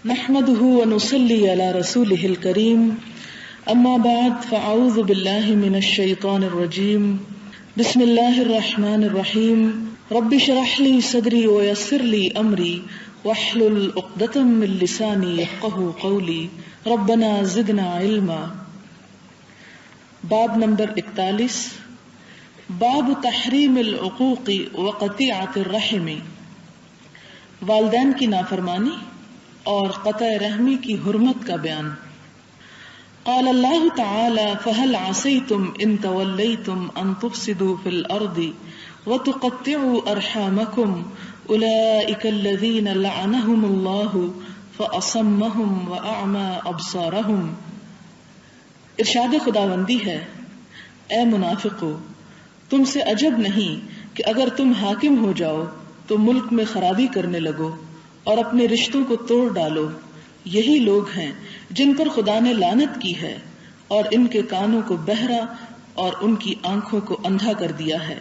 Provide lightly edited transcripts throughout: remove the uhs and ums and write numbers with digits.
نحمده ونصلي على رسوله الكريم اما بعد فاعوذ بالله من الشيطان الرجيم بسم الله الرحمن الرحيم رب اشرح لي صدري ويسر لي امري واحلل عقدة من لساني يفقهوا قولي ربنا زدنا علما. باب نمبر 41، باب تحریم العقوق وقطیعۃ الرحم، والدین کی نافرمانی اور قطع رحمی کی حرمت کا بیان. قال اللہ تعالی فهل عصیتم ان تولیتم ان تفسدوا فی الارض وتقطعوا ارحامکم اولئک الذین لعنهم اللہ فاصمهم واعمی ابصارهم. ارشاد خداوندی ہے، اے منافقو، تم سے عجب نہیں کہ اگر تم حاکم ہو جاؤ تو ملک میں خرابی کرنے لگو اور اپنے رشتوں کو توڑ ڈالو. یہی لوگ ہیں جن پر خدا نے لعنت کی ہے اور ان کے کانوں کو بہرا اور ان کی آنکھوں کو اندھا کر دیا ہے.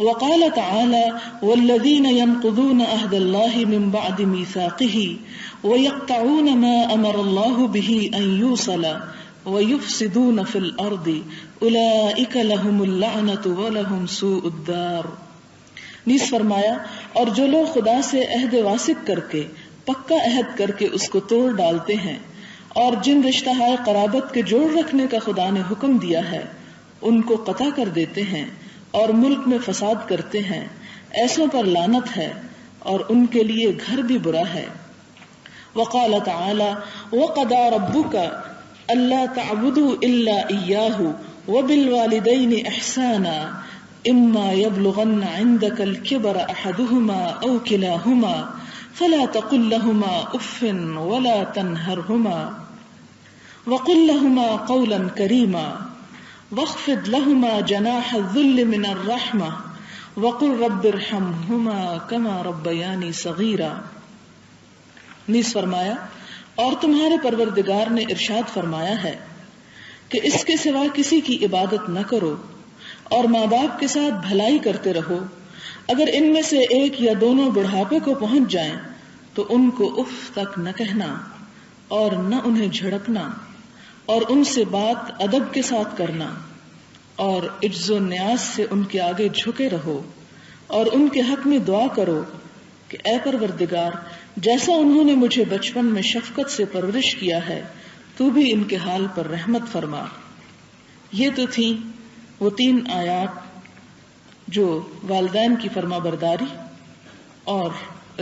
وقال تعالی والذین ينقضون عہد اللہ من بعد میثاقہ ویقطعون ما امر اللہ به ان یوصل ویفسدون فی الارض اولئک لهم اللعنۃ ولهم سوء الدار. نیز فرمایا، اور جو لوگ خدا سے عہد واثق کر کے پکا عہد کر کے اس کو توڑ ڈالتے ہیں اور جن رشتہ قرابت کے جوڑ رکھنے کا خدا نے حکم دیا ہے ان کو قطع کر دیتے ہیں اور ملک میں فساد کرتے ہیں، ایسوں پر لعنت ہے اور ان کے لیے گھر بھی برا ہے. وقال تعالی وقضى ربك الا تعبدوا الا اياه وبالوالدين احسانا اما يبلغن عندك الكبر احدهما او كلاهما فلا تقل لهما اف ولا تنهرهما وقل لهما قولا كريما واخفض لهما جناح الذل من الرحمة وقل رب ارحمهما كما ربياني صغيرا. نیز فرمایا، اور تمہارے پروردگار نے ارشاد فرمایا ہے کہ اس کے سوا کسی کی عبادت نہ کرو اور ماں باپ کے ساتھ بھلائی کرتے رہو. اگر ان میں سے ایک یا دونوں بڑھاپے کو پہنچ جائیں تو ان کو اف تک نہ کہنا اور نہ انہیں جھڑکنا اور ان سے بات ادب کے ساتھ کرنا اور عجز و نیاز سے ان کے آگے جھکے رہو اور ان کے حق میں دعا کرو کہ اے پروردگار، جیسا انہوں نے مجھے بچپن میں شفقت سے پرورش کیا ہے تو بھی ان کے حال پر رحمت فرما. یہ تو تھی وہ 3 آیات جو والدین کی فرما برداری اور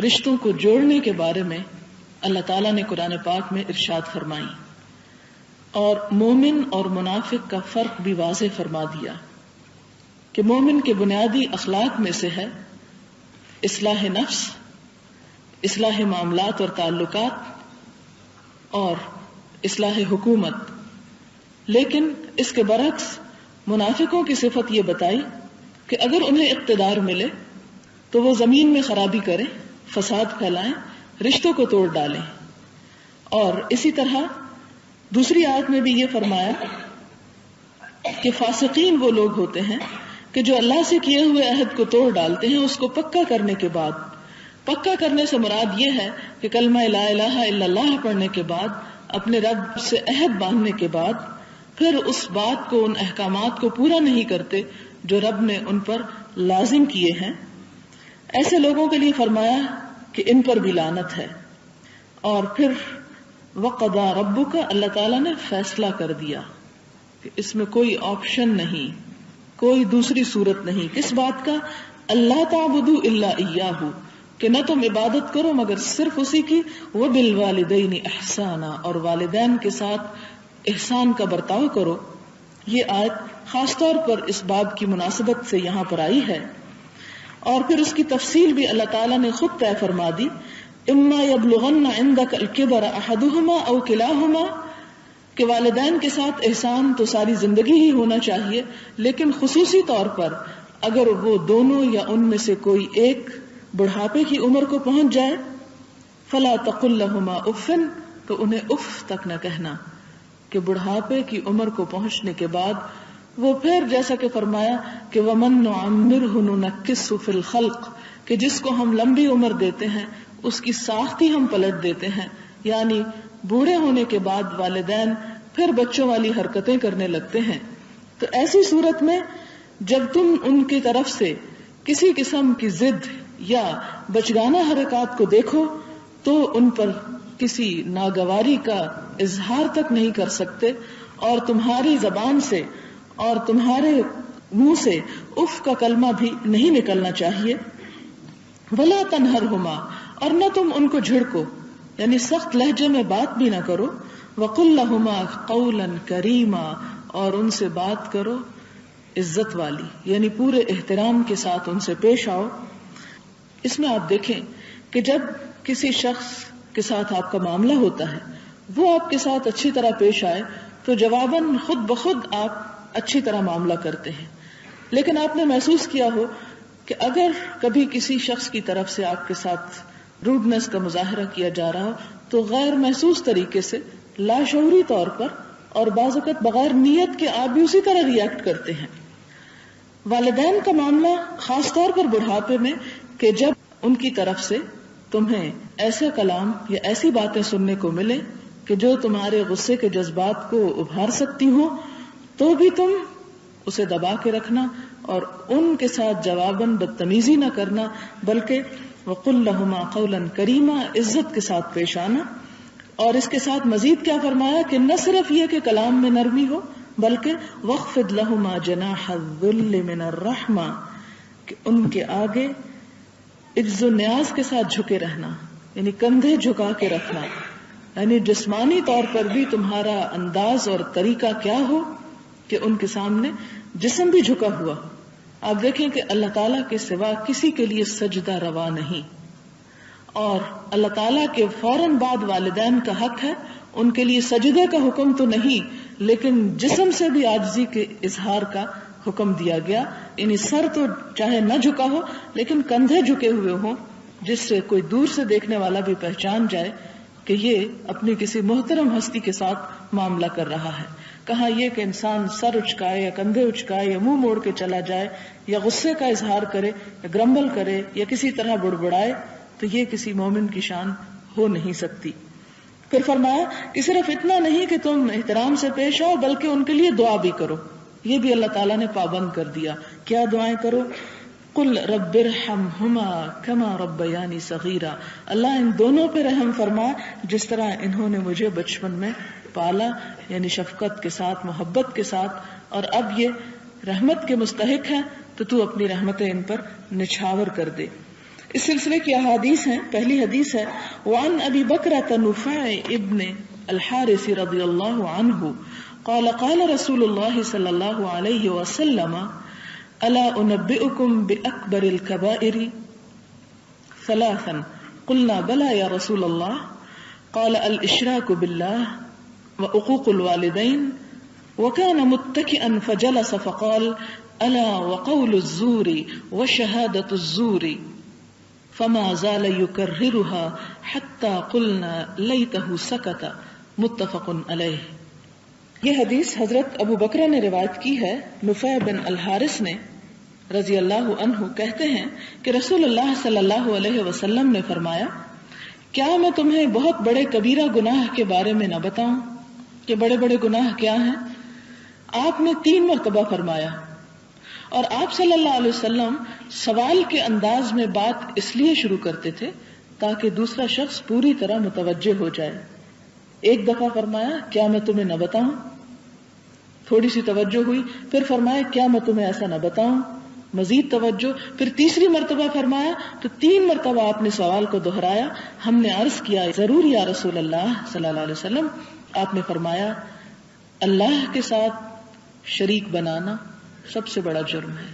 رشتوں کو جوڑنے کے بارے میں اللہ تعالیٰ نے قرآن پاک میں ارشاد فرمائی، اور مومن اور منافق کا فرق بھی واضح فرما دیا کہ مومن کے بنیادی اخلاق میں سے ہے اصلاح نفس، اصلاح معاملات اور تعلقات اور اصلاح حکومت. لیکن اس کے برعکس منافقوں کی صفت یہ بتائی کہ اگر انہیں اقتدار ملے تو وہ زمین میں خرابی کریں، فساد پھیلائیں، رشتوں کو توڑ ڈالیں. اور اسی طرح دوسری آیت میں بھی یہ فرمایا کہ فاسقین وہ لوگ ہوتے ہیں کہ جو اللہ سے کیے ہوئے عہد کو توڑ ڈالتے ہیں. اس کو پکا کرنے کے بعد، پکا کرنے سے مراد یہ ہے کہ کلمہ لا الہ الا اللہ پڑھنے کے بعد، اپنے رب سے عہد باندھنے کے بعد پھر اس بات کو، ان احکامات کو پورا نہیں کرتے جو رب نے ان پر لازم کیے ہیں. ایسے لوگوں کے لیے فرمایا کہ ان پر بھی لعنت ہے. اور پھر وقضى ربک، اللہ تعالیٰ نے فیصلہ کر دیا کہ اس میں کوئی آپشن نہیں، کوئی دوسری صورت نہیں. کس بات کا؟ اللہ تعبدوا الا ایاہ، کہ نہ تم عبادت کرو مگر صرف اسی کی. وبالوالدین احسانا، اور والدین کے ساتھ احسان کا برتاؤ کرو. یہ آیت خاص طور پر اس باب کی مناسبت سے یہاں پر آئی ہے. اور پھر اس کی تفصیل بھی اللہ تعالیٰ نے خود طے فرما دی. اما یبلغن عندک الکبر احدہما او کلاہما، کہ والدین کے ساتھ احسان تو ساری زندگی ہی ہونا چاہیے، لیکن خصوصی طور پر اگر وہ دونوں یا ان میں سے کوئی ایک بڑھاپے کی عمر کو پہنچ جائے، فلا تقل لہما اف، تو انہیں اف تک نہ کہنا. کہ بڑھاپے کی عمر کو پہنچنے کے بعد وہ پھر جیسا کہ فرمایا کہ وَمَن نُعَمِّرْهُ نُنَكِّسْهُ فِي الْخَلْقِ، کہ جس کو ہم لمبی عمر دیتے ہیں اس کی ساخت ہی ہم پلٹ دیتے ہیں. یعنی بوڑھے ہونے کے بعد والدین پھر بچوں والی حرکتیں کرنے لگتے ہیں، تو ایسی صورت میں جب تم ان کی طرف سے کسی قسم کی ضد یا بچگانہ حرکات کو دیکھو تو ان پر کسی ناگواری کا اظہار تک نہیں کر سکتے، اور تمہاری زبان سے اور تمہارے منہ سے اف کا کلمہ بھی نہیں نکلنا چاہیے. ولا تنہرہما، اور نہ تم ان کو جھڑکو، یعنی سخت لہجے میں بات بھی نہ کرو. وقل لہما قولا کریما، اور ان سے بات کرو عزت والی، یعنی پورے احترام کے ساتھ ان سے پیش آؤ. اس میں آپ دیکھیں کہ جب کسی شخص کے ساتھ آپ کا معاملہ ہوتا ہے وہ آپ کے ساتھ اچھی طرح پیش آئے تو جواباً خود بخود آپ اچھی طرح معاملہ کرتے ہیں. لیکن آپ نے محسوس کیا ہو کہ اگر کبھی کسی شخص کی طرف سے آپ کے ساتھ روڈنس کا مظاہرہ کیا جا رہا تو غیر محسوس طریقے سے، لاشعوری طور پر اور بعض اوقات بغیر نیت کے آپ بھی اسی طرح ریئیکٹ کرتے ہیں. والدین کا معاملہ خاص طور پر بڑھاپے میں، کہ جب ان کی طرف سے تمہیں ایسا کلام یا ایسی باتیں سننے کو ملے کہ جو تمہارے غصے کے جذبات کو ابھار سکتی ہوں، تو بھی تم اسے دبا کے رکھنا اور ان کے ساتھ جواباً بدتمیزی نہ کرنا، بلکہ وَقُلْ لَهُمَا قَوْلًا كَرِيمًا، عزت کے ساتھ پیش آنا. اور اس کے ساتھ مزید کیا فرمایا کہ نہ صرف یہ کہ کلام میں نرمی ہو، بلکہ وَخْفِضْ لَهُمَا جَنَاحَ الذُّلِّ مِنَ الرَّحْمَةِ، کہ ان کے آگے عجز و نیاز کے ساتھ جھکے رہنا، یعنی کندھے جھکا کے رکھنا، یعنی جسمانی طور پر بھی تمہارا انداز اور طریقہ کیا ہو کہ ان کے سامنے جسم بھی جھکا ہوا. آپ دیکھیں کہ اللہ تعالیٰ کے سوا کسی کے لیے سجدہ روا نہیں، اور اللہ تعالیٰ کے فوراً بعد والدین کا حق ہے. ان کے لیے سجدے کا حکم تو نہیں، لیکن جسم سے بھی عاجزی کے اظہار کا حکم دیا گیا. یعنی سر تو چاہے نہ جھکا ہو لیکن کندھے جھکے ہوئے ہوں، جس سے کوئی دور سے دیکھنے والا بھی پہچان جائے کہ یہ اپنی کسی محترم ہستی کے ساتھ معاملہ کر رہا ہے. کہاں یہ کہ انسان سر اچکائے یا کندھے اچکائے یا منہ موڑ کے چلا جائے یا غصے کا اظہار کرے یا گرمبل کرے یا کسی طرح بڑبڑائے، تو یہ کسی مومن کی شان ہو نہیں سکتی. پھر فرمایا کہ صرف اتنا نہیں کہ تم احترام سے پیش آؤ، بلکہ ان کے لیے دعا بھی کرو. یہ بھی اللہ تعالیٰ نے پابند کر دیا. کیا دعائیں کرو؟ قل رب ارحمہما کما ربیانی صغیرا، اللہ ان دونوں پہ رحم فرما جس طرح انہوں نے مجھے بچپن میں پالا، یعنی شفقت کے ساتھ، محبت کے ساتھ، اور اب یہ رحمت کے مستحق ہیں تو اپنی رحمتیں ان پر نچھاور کر دے. اس سلسلے کی احادیث ہیں. پہلی حدیث ہے وعن ابی بکرۃ نفیع ابن الحارث رضی اللہ عنہ قال قال رسول اللہ صلی اللہ علیہ وسلم الا انبئکم باکبر الکبائر ثلاثا قلنا بلى یا رسول اللہ قال الاشراک باللہ وعقوق الوالدین وكان متكئا فجلس فقال الا وقول الزور وشهادة الزور فما زال يكررها حتى قلنا ليته سكت متفق علیہ. یہ حدیث حضرت ابو بکرہ نے روایت کی ہے. نفیع بن الحارث نے رضی اللہ عنہ کہتے ہیں کہ رسول اللہ صلی اللہ علیہ وسلم نے فرمایا، کیا میں تمہیں بہت بڑے کبیرہ گناہ کے بارے میں نہ بتاؤں کہ بڑے بڑے گناہ کیا ہیں؟ آپ نے 3 مرتبہ فرمایا، اور آپ صلی اللہ علیہ وسلم سوال کے انداز میں بات اس لیے شروع کرتے تھے تاکہ دوسرا شخص پوری طرح متوجہ ہو جائے. ایک دفعہ فرمایا کیا میں تمہیں نہ بتاؤں، تھوڑی سی توجہ ہوئی، پھر فرمایا کیا میں تمہیں ایسا نہ بتاؤں، مزید توجہ، پھر تیسری مرتبہ فرمایا تو 3 مرتبہ آپ نے سوال کو دہرایا. ہم نے عرض کیا ضرور یا رسول اللہ صلی اللہ علیہ وسلم. آپ نے فرمایا اللہ کے ساتھ شریک بنانا سب سے بڑا جرم ہے،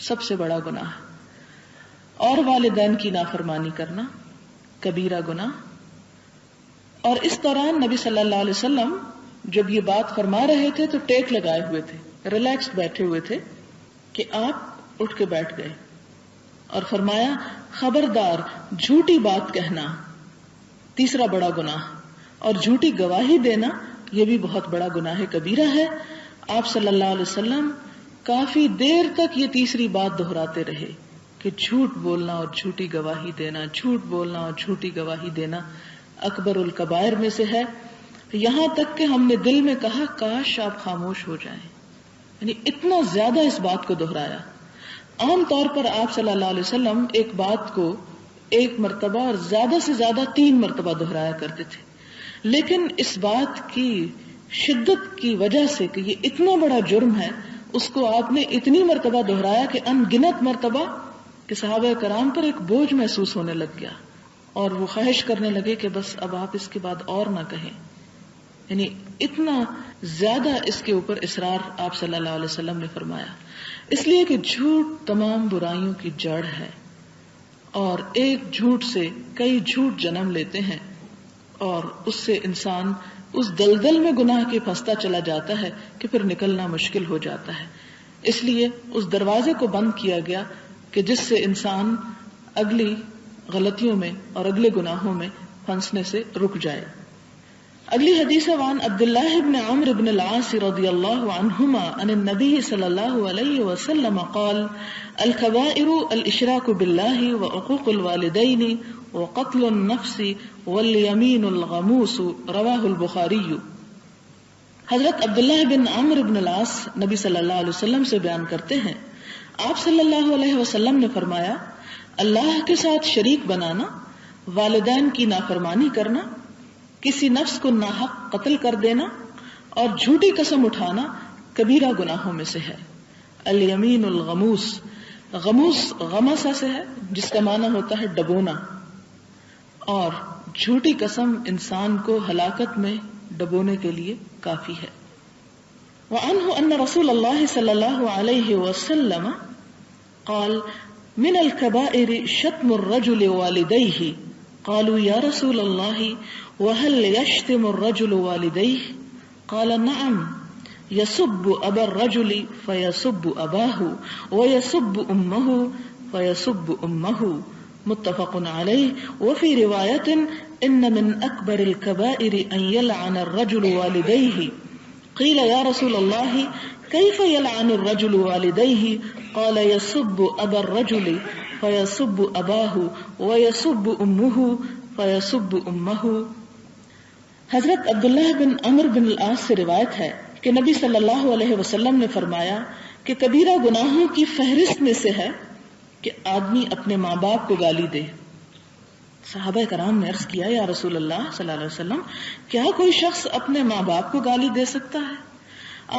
سب سے بڑا گناہ، اور والدین کی نافرمانی کرنا کبیرہ گناہ. اور اس دوران نبی صلی اللہ علیہ وسلم جب یہ بات فرما رہے تھے تو ٹیک لگائے ہوئے تھے، ریلیکسڈ بیٹھے ہوئے تھے کہ آپ اٹھ کے بیٹھ گئے اور فرمایا خبردار جھوٹی بات کہنا تیسرا بڑا گناہ، اور جھوٹی گواہی دینا یہ بھی بہت بڑا گناہ کبیرہ ہے. آپ صلی اللہ علیہ وسلم کافی دیر تک یہ تیسری بات دہراتے رہے کہ جھوٹ بولنا اور جھوٹی گواہی دینا، جھوٹ بولنا اور جھوٹی گواہی دینا اکبر الکبائر میں سے ہے، یہاں تک کہ ہم نے دل میں کہا کاش آپ خاموش ہو جائیں. یعنی اتنا زیادہ اس بات کو دہرایا. عام طور پر آپ صلی اللہ علیہ وسلم ایک بات کو ایک مرتبہ اور زیادہ سے زیادہ 3 مرتبہ دہرایا کرتے تھے، لیکن اس بات کی شدت کی وجہ سے کہ یہ اتنا بڑا جرم ہے، اس کو آپ نے اتنی مرتبہ دہرایا کہ ان گنت مرتبہ کہ صحابہ کرام پر ایک بوجھ محسوس ہونے لگ گیا اور وہ خواہش کرنے لگے کہ بس اب آپ اس کے بعد اور نہ کہیں. یعنی اتنا زیادہ اس کے اوپر اصرار آپ صلی اللہ علیہ وسلم نے فرمایا، اس لیے کہ جھوٹ تمام برائیوں کی جڑ ہے اور ایک جھوٹ سے کئی جھوٹ جنم لیتے ہیں اور اس سے انسان اس دلدل میں گناہ کے پھنستا چلا جاتا ہے کہ پھر نکلنا مشکل ہو جاتا ہے. اس لیے اس دروازے کو بند کیا گیا کہ جس سے انسان اگلی غلطیوں میں اور اگلے گناہوں میں پھنسنے سے رک جائے. اگلی حدیث وان عبداللہ بن عمرو بن العاص رضی اللہ عنہما عن النبی صلی اللہ علیہ وسلم قال الكبائر الاشراک باللہ وعقوق الوالدین وقتل النفس والیمین الغموس رواہ البخاری. حضرت عبداللہ بن عمرو بن العاص نبی صلی اللہ علیہ وسلم سے بیان کرتے ہیں، آپ صلی اللہ علیہ وسلم نے فرمایا، اللہ کے ساتھ شریک بنانا، والدین کی نافرمانی کرنا، کسی نفس کو ناحق قتل کر دینا اور جھوٹی قسم اٹھانا کبیرہ گناہوں میں سے ہے. الیمین الغموس، غموس غمسہ سے ہے جس کا معنی ہوتا ہے ڈبونا، اور جھوٹی قسم انسان کو ہلاکت میں ڈبونے کے لیے کافی ہے. وعنہ ان رسول اللہ صلی اللہ علیہ وسلم قال من الكبائر شتم الرجل والديه قالوا یا رسول اللہ وهل يشتم الرجل والديه قال نعم يسب ابا الرجل فيسب اباه ويسب امه فيسب امه متفق علیہ. وفي رواية ان من اکبر الكبائر ان يلعن الرجل والديه قيل يا رسول الله كيف يلعن الرجل والديه قال يسب ابا الرجل فيسب اباه ويسب امه فيسب امه. حضرت عبداللہ بن عمرو بن العاص سے روایت ہے کہ نبی صلی اللہ علیہ وسلم نے فرمایا کہ کبیرہ گناہوں کی فہرست میں سے ہے کہ آدمی اپنے ماں باپ کو گالی دے. صحابہ کرام نے عرض کیا، یا رسول اللہ صلی اللہ علیہ وسلم، کیا کوئی شخص اپنے ماں باپ کو گالی دے سکتا ہے؟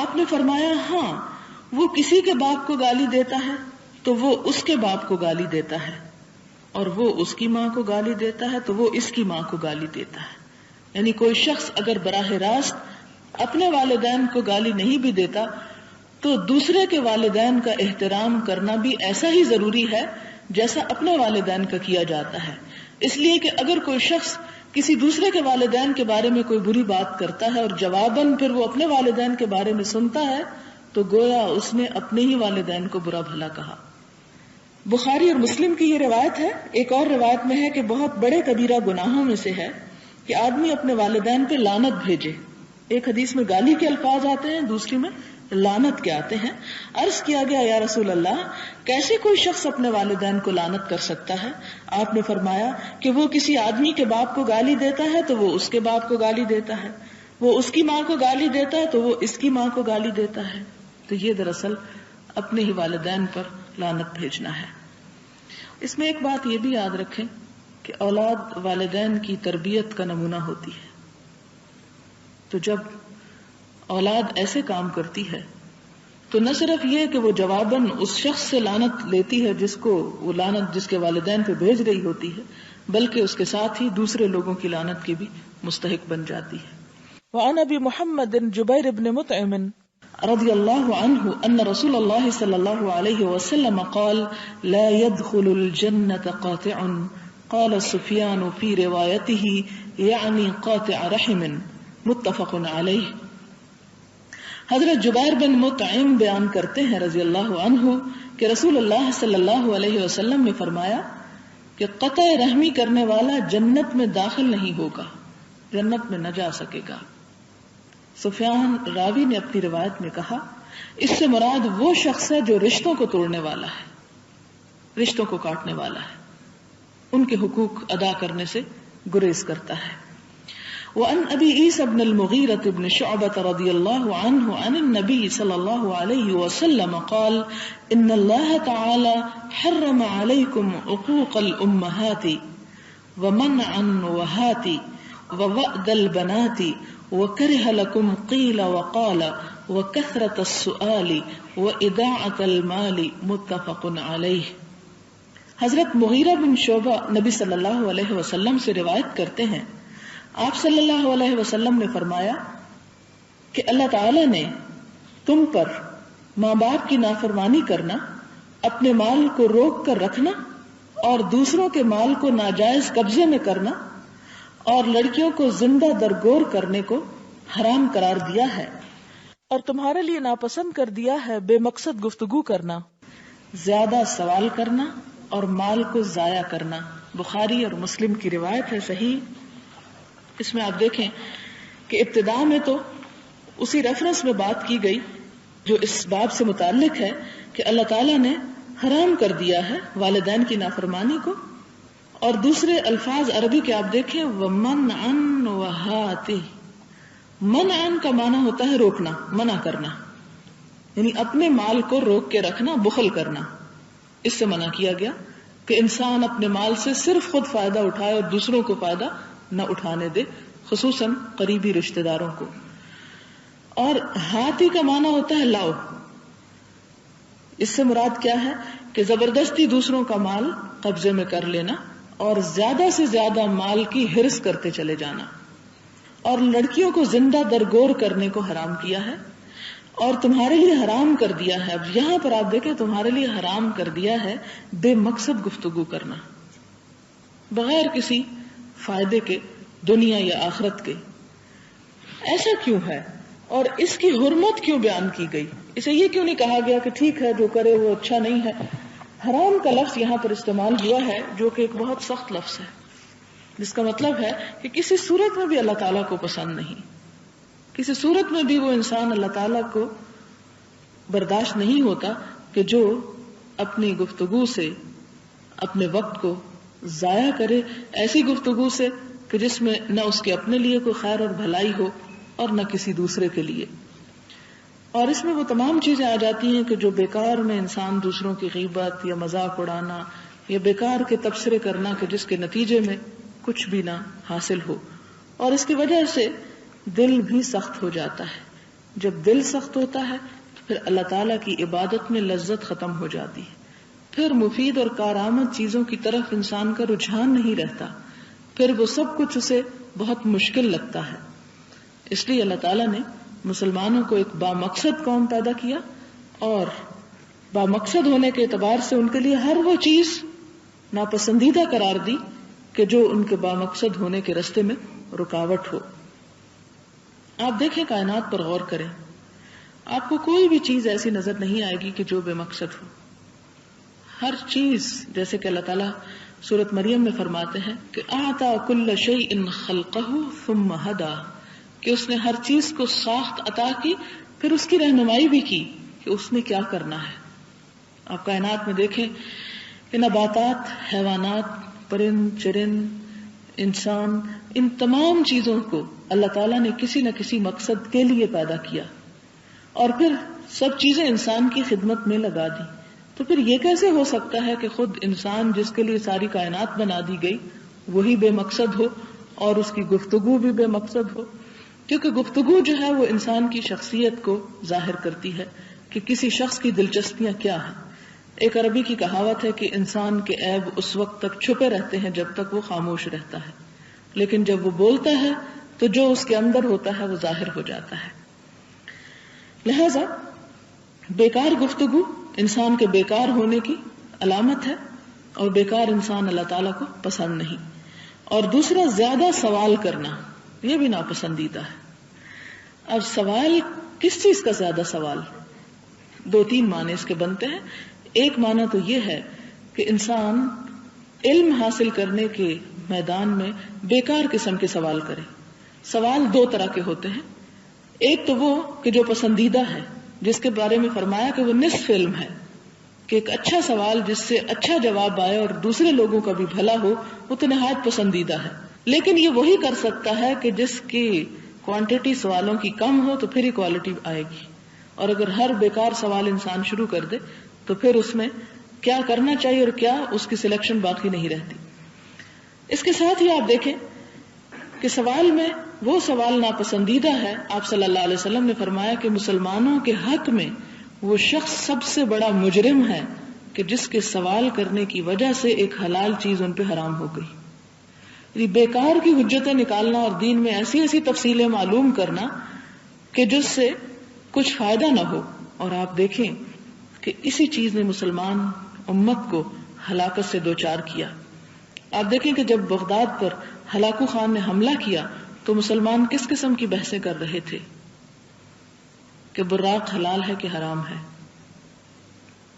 آپ نے فرمایا، ہاں، وہ کسی کے باپ کو گالی دیتا ہے تو وہ اس کے باپ کو گالی دیتا ہے، اور وہ اس کی ماں کو گالی دیتا ہے تو وہ اس کی ماں کو گالی دیتا ہے. یعنی کوئی شخص اگر براہ راست اپنے والدین کو گالی نہیں بھی دیتا تو دوسرے کے والدین کا احترام کرنا بھی ایسا ہی ضروری ہے جیسا اپنے والدین کا کیا جاتا ہے. اس لیے کہ اگر کوئی شخص کسی دوسرے کے والدین کے بارے میں کوئی بری بات کرتا ہے اور جواباً پھر وہ اپنے والدین کے بارے میں سنتا ہے تو گویا اس نے اپنے ہی والدین کو برا بھلا کہا. بخاری اور مسلم کی یہ روایت ہے. ایک اور روایت میں ہے کہ بہت بڑے کبیرہ گناہوں میں سے ہے کہ آدمی اپنے والدین پہ لعنت بھیجے. ایک حدیث میں گالی کے الفاظ آتے ہیں، دوسری میں لعنت کے آتے ہیں. عرض کیا گیا، یا رسول اللہ، کیسے کوئی شخص اپنے والدین کو لعنت کر سکتا ہے؟ آپ نے فرمایا کہ وہ کسی آدمی کے باپ کو گالی دیتا ہے تو وہ اس کے باپ کو گالی دیتا ہے، وہ اس کی ماں کو گالی دیتا ہے تو وہ اس کی ماں کو گالی دیتا ہے. تو یہ دراصل اپنے ہی والدین پر لعنت بھیجنا ہے. اس میں ایک بات یہ بھی یاد رکھیں کہ اولاد والدین کی تربیت کا نمونہ ہوتی ہے. تو جب اولاد ایسے کام کرتی ہے تو نہ صرف یہ کہ وہ جواباً اس شخص سے لعنت لیتی ہے جس کو وہ لعنت جس کے والدین پہ بھیج رہی ہوتی ہے، بلکہ اس کے ساتھ ہی دوسرے لوگوں کی لعنت کی بھی مستحق بن جاتی ہے. وعن ابی محمد جبیر بن مطعم رضی اللہ عنہ ان رسول اللہ صلی اللہ علیہ وسلم قال لا يدخل الجنة قاطع قال سفیان فی روایته یعنی قاطع رحم متفق علیہ. حضرت جبیر بن مطعم بیان کرتے ہیں رضی اللہ عنہ کہ رسول اللہ صلی اللہ علیہ وسلم نے فرمایا کہ قطع رحمی کرنے والا جنت میں داخل نہیں ہوگا، جنت میں نہ جا سکے گا. سفیان راوی نے اپنی روایت میں کہا، اس سے مراد وہ شخص ہے جو رشتوں کو توڑنے والا ہے، رشتوں کو کاٹنے والا ہے، ان کے حقوق ادا کرنے سے گریز کرتا ہے. وعن ابی عیسی بن المغیرة بن شعبة رضی اللہ عنہ عن النبی صلی اللہ علیہ وسلم قال ان اللہ تعالی حرم علیکم عقوق الامہات ومنع النوہات ووأد البنات وکرہ لکم قیل وقال وکثرة السؤال وإداعة المال متفق علیہ۔ حضرت مغیرہ بن شعبہ نبی صلی اللہ علیہ وسلم سے روایت کرتے ہیں، آپ صلی اللہ علیہ وسلم نے فرمایا کہ اللہ تعالی نے تم پر ماں باپ کی نافرمانی کرنا، اپنے مال کو روک کر رکھنا اور دوسروں کے مال کو ناجائز قبضے میں کرنا اور لڑکیوں کو زندہ درگور کرنے کو حرام قرار دیا ہے، اور تمہارے لیے ناپسند کر دیا ہے بے مقصد گفتگو کرنا، زیادہ سوال کرنا اور مال کو ضائع کرنا۔ بخاری اور مسلم کی روایت ہے صحیح۔ اس میں آپ دیکھیں کہ ابتدا میں تو اسی ریفرنس میں بات کی گئی جو اس باب سے متعلق ہے کہ اللہ تعالیٰ نے حرام کر دیا ہے والدین کی نافرمانی کو، اور دوسرے الفاظ عربی کے آپ دیکھیں وَمَنْعًا وَهَاتِ، منعن کا معنی ہوتا ہے روکنا، منع کرنا، یعنی اپنے مال کو روک کے رکھنا، بخل کرنا۔ اس سے منع کیا گیا کہ انسان اپنے مال سے صرف خود فائدہ اٹھائے اور دوسروں کو فائدہ نہ اٹھانے دے، خصوصاً قریبی رشتہ داروں کو۔ اور ہاتھی کا معنی ہوتا ہے لاؤ، اس سے مراد کیا ہے کہ زبردستی دوسروں کا مال قبضے میں کر لینا اور زیادہ سے زیادہ مال کی ہرس کرتے چلے جانا، اور لڑکیوں کو زندہ درگور کرنے کو حرام کیا ہے اور تمہارے لیے حرام کر دیا ہے۔ اب یہاں پر آپ دیکھیں تمہارے لیے حرام کر دیا ہے بے مقصد گفتگو کرنا، بغیر کسی فائدے کے، دنیا یا آخرت کے۔ ایسا کیوں ہے اور اس کی حرمت کیوں بیان کی گئی؟ اسے یہ کیوں نہیں کہا گیا کہ ٹھیک ہے جو کرے وہ اچھا نہیں ہے؟ حرام کا لفظ یہاں پر استعمال ہوا ہے جو کہ ایک بہت سخت لفظ ہے، جس کا مطلب ہے کہ کسی صورت میں بھی اللہ تعالیٰ کو پسند نہیں، کسی صورت میں بھی وہ انسان اللہ تعالیٰ کو برداشت نہیں ہوتا کہ جو اپنی گفتگو سے اپنے وقت کو ضائع کرے، ایسی گفتگو سے کہ جس میں نہ اس کے اپنے لیے کوئی خیر اور بھلائی ہو اور نہ کسی دوسرے کے لیے۔ اور اس میں وہ تمام چیزیں آ جاتی ہیں کہ جو بیکار میں انسان دوسروں کی غیبت یا مذاق اڑانا یا بیکار کے تبصرے کرنا کہ جس کے نتیجے میں کچھ بھی نہ حاصل ہو، اور اس کی وجہ سے دل بھی سخت ہو جاتا ہے۔ جب دل سخت ہوتا ہے تو پھر اللہ تعالیٰ کی عبادت میں لذت ختم ہو جاتی ہے، پھر مفید اور کارآمد چیزوں کی طرف انسان کا رجحان نہیں رہتا، پھر وہ سب کچھ اسے بہت مشکل لگتا ہے۔ اس لیے اللہ تعالیٰ نے مسلمانوں کو ایک بامقصد قوم پیدا کیا، اور بامقصد ہونے کے اعتبار سے ان کے لیے ہر وہ چیز ناپسندیدہ قرار دی کہ جو ان کے بامقصد ہونے کے راستے میں رکاوٹ ہو۔ آپ دیکھیں کائنات پر غور کریں، آپ کو کوئی بھی چیز ایسی نظر نہیں آئے گی کہ جو بے مقصد ہو۔ ہر چیز، جیسے کہ اللہ تعالیٰ سورۃ مریم میں فرماتے ہیں کہ اعطى كل شيء خلقه ثم هدى، کہ اس نے ہر چیز کو ساخت عطا کی، پھر اس کی رہنمائی بھی کی کہ اس نے کیا کرنا ہے۔ آپ کائنات میں دیکھیں کہ نباتات، حیوانات، پرند چرند، انسان، ان تمام چیزوں کو اللہ تعالیٰ نے کسی نہ کسی مقصد کے لیے پیدا کیا، اور پھر سب چیزیں انسان کی خدمت میں لگا دی۔ تو پھر یہ کیسے ہو سکتا ہے کہ خود انسان جس کے لیے ساری کائنات بنا دی گئی وہی بے مقصد ہو اور اس کی گفتگو بھی بے مقصد ہو؟ کیونکہ گفتگو جو ہے وہ انسان کی شخصیت کو ظاہر کرتی ہے کہ کسی شخص کی دلچسپیاں کیا ہیں۔ ایک عربی کی کہاوت ہے کہ انسان کے عیب اس وقت تک چھپے رہتے ہیں جب تک وہ خاموش رہتا ہے، لیکن جب وہ بولتا ہے تو جو اس کے اندر ہوتا ہے وہ ظاہر ہو جاتا ہے۔ لہذا بیکار گفتگو انسان کے بیکار ہونے کی علامت ہے، اور بیکار انسان اللہ تعالیٰ کو پسند نہیں۔ اور دوسرا، زیادہ سوال کرنا، یہ بھی ناپسندیدہ ہے۔ اب سوال کس چیز کا زیادہ سوال؟ دو تین معنی اس کے بنتے ہیں۔ ایک معنی تو یہ ہے کہ انسان علم حاصل کرنے کے میدان میں بیکار قسم کے سوال کرے۔ سوال دو طرح کے ہوتے ہیں، ایک تو وہ کہ جو پسندیدہ ہے، جس کے بارے میں فرمایا کہ وہ نصف علم ہے، کہ ایک اچھا سوال جس سے اچھا جواب آئے اور دوسرے لوگوں کا بھی بھلا ہو، وہ تو نہایت پسندیدہ ہے۔ لیکن یہ وہی کر سکتا ہے کہ جس کی کوانٹٹی سوالوں کی کم ہو تو پھر ہی کوالٹی آئے گی. اور اگر ہر بیکار سوال انسان شروع کر دے تو پھر اس میں کیا کرنا چاہیے اور کیا اس کی سلیکشن باقی نہیں رہتی. اس کے ساتھ ہی آپ دیکھیں کہ سوال میں وہ سوال ناپسندیدہ ہے. آپ صلی اللہ علیہ وسلم نے فرمایا کہ مسلمانوں کے حق میں وہ شخص سب سے بڑا مجرم ہے کہ جس کے سوال کرنے کی وجہ سے ایک حلال چیز ان پہ حرام ہو گئی. یعنی بیکار کی حجتیں نکالنا اور دین میں ایسی ایسی تفصیلیں معلوم کرنا کہ جس سے کچھ فائدہ نہ ہو. اور آپ دیکھیں کہ اسی چیز نے مسلمان امت کو ہلاکت سے دوچار کیا. آپ دیکھیں کہ جب بغداد پر ہلاکو خان نے حملہ کیا تو مسلمان کس قسم کی بحثیں کر رہے تھے کہ براق حلال ہے کہ حرام ہے،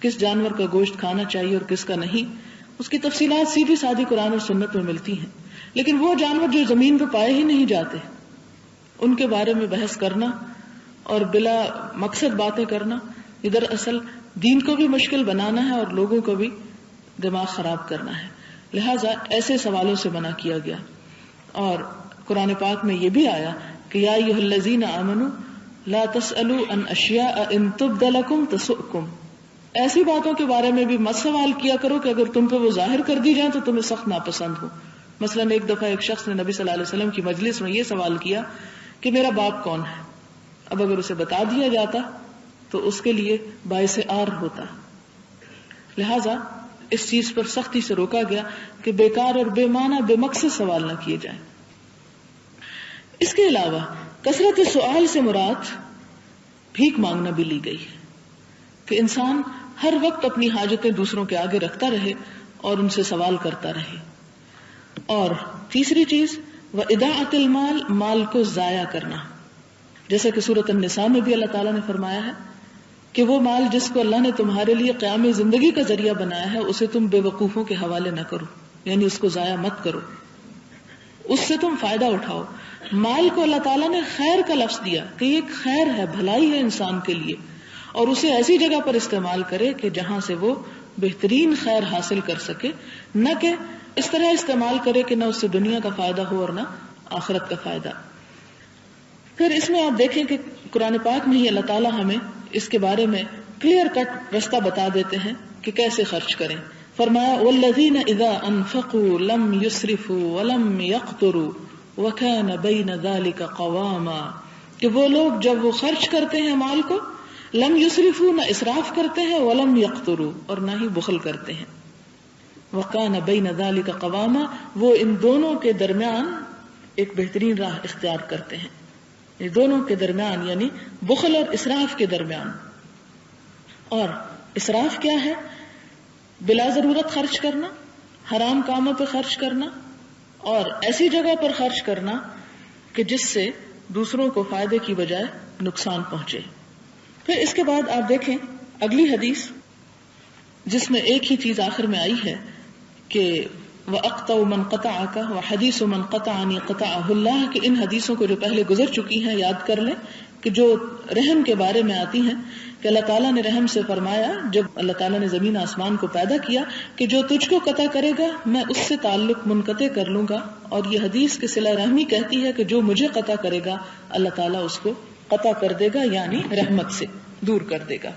کس جانور کا گوشت کھانا چاہیے اور کس کا نہیں. اس کی تفصیلات سیدھی سادھی قرآن اور سنت میں ملتی ہیں. لیکن وہ جانور جو زمین پہ پائے ہی نہیں جاتے ان کے بارے میں بحث کرنا اور بلا مقصد باتیں کرنا ادھر اصل دین کو بھی مشکل بنانا ہے اور لوگوں کو بھی دماغ خراب کرنا ہے. لہٰذا ایسے سوالوں سے منع کیا گیا. اور قرآن پاک میں یہ بھی آیا کہ یا ایھا الذین آمنوا لا تسألوا عن اشیاء ان تبد لکم تسؤکم. ایسی باتوں کے بارے میں بھی مت سوال کیا کرو کہ اگر تم پہ وہ ظاہر کر دی جائیں تو تمہیں سخت ناپسند ہو. مثلا ایک دفعہ ایک شخص نے نبی صلی اللہ علیہ وسلم کی مجلس میں یہ سوال کیا کہ میرا باپ کون ہے. اب اگر اسے بتا دیا جاتا تو اس کے لیے باعث عار ہوتا. لہذا اس چیز پر سختی سے روکا گیا کہ بیکار اور بے معنی بے مقصد سوال نہ کیے جائیں. اس کے علاوہ کثرت سوال سے مراد بھیک مانگنا بھی لی گئی ہے کہ انسان ہر وقت اپنی حاجتیں دوسروں کے آگے رکھتا رہے اور ان سے سوال کرتا رہے. اور تیسری چیز وَإِضَاعَةِ الْمَالِ، مال کو ضائع کرنا. جیسا کہ سورۃ النساء میں بھی اللہ تعالیٰ نے فرمایا ہے کہ وہ مال جس کو اللہ نے تمہارے لیے قیام زندگی کا ذریعہ بنایا ہے اسے تم بے وقوفوں کے حوالے نہ کرو، یعنی اس کو ضائع مت کرو، اس سے تم فائدہ اٹھاؤ. مال کو اللہ تعالیٰ نے خیر کا لفظ دیا کہ یہ ایک خیر ہے، بھلائی ہے انسان کے لیے، اور اسے ایسی جگہ پر استعمال کرے کہ جہاں سے وہ بہترین خیر حاصل کر سکے، نہ کہ اس طرح استعمال کرے کہ نہ اس سے دنیا کا فائدہ ہو اور نہ آخرت کا فائدہ. پھر اس میں آپ دیکھیں کہ قرآن پاک میں ہی اللہ تعالیٰ ہمیں اس کے بارے میں کلیئر کٹ رستہ بتا دیتے ہیں کہ کیسے خرچ کریں. فرمایا وَالَّذِينَ إِذَا أَنفَقُوا لَمْ يُسْرِفُوا وَلَمْ يَقْتُرُوا وَكَانَ بَيْنَ ذَلِكَ قَوَامًا، کہ وہ لوگ جب وہ خرچ کرتے ہیں مال کو لم یسرفوا، نہ اسراف کرتے ہیں، ولم یقتروا، اور نہ ہی بخل کرتے ہیں. وَكَانَ بَيْنَ ذَلِكَ قَوَامًا، وہ ان دونوں کے درمیان ایک بہترین راہ اختیار کرتے ہیں. یہ دونوں کے درمیان یعنی بخل اور اسراف کے درمیان. اور اسراف کیا ہے؟ بلا ضرورت خرچ کرنا، حرام کاموں پہ خرچ کرنا، اور ایسی جگہ پر خرچ کرنا کہ جس سے دوسروں کو فائدے کی بجائے نقصان پہنچے. پھر اس کے بعد آپ دیکھیں اگلی حدیث جس میں ایک ہی چیز آخر میں آئی ہے کہ وَأَقْطَعُ مَنْ قَطَعَكَ وَحَدِيثُ مَنْ قَطَعَنِي قَطَعَهُ اللَّهُ، کہ ان حدیثوں کو جو پہلے گزر چکی ہیں یاد کر لیں کہ جو رحم کے بارے میں آتی ہیں کہ اللہ تعالیٰ نے رحم سے فرمایا جب اللہ تعالیٰ نے زمین آسمان کو پیدا کیا کہ جو تجھ کو قطع کرے گا میں اس سے تعلق منقطع کر لوں گا. اور یہ حدیث کی صلہ رحمی کہتی ہے کہ جو مجھے قطع کرے گا اللہ تعالیٰ اس کو قطع کر دے گا، یعنی رحمت سے دور کر دے گا.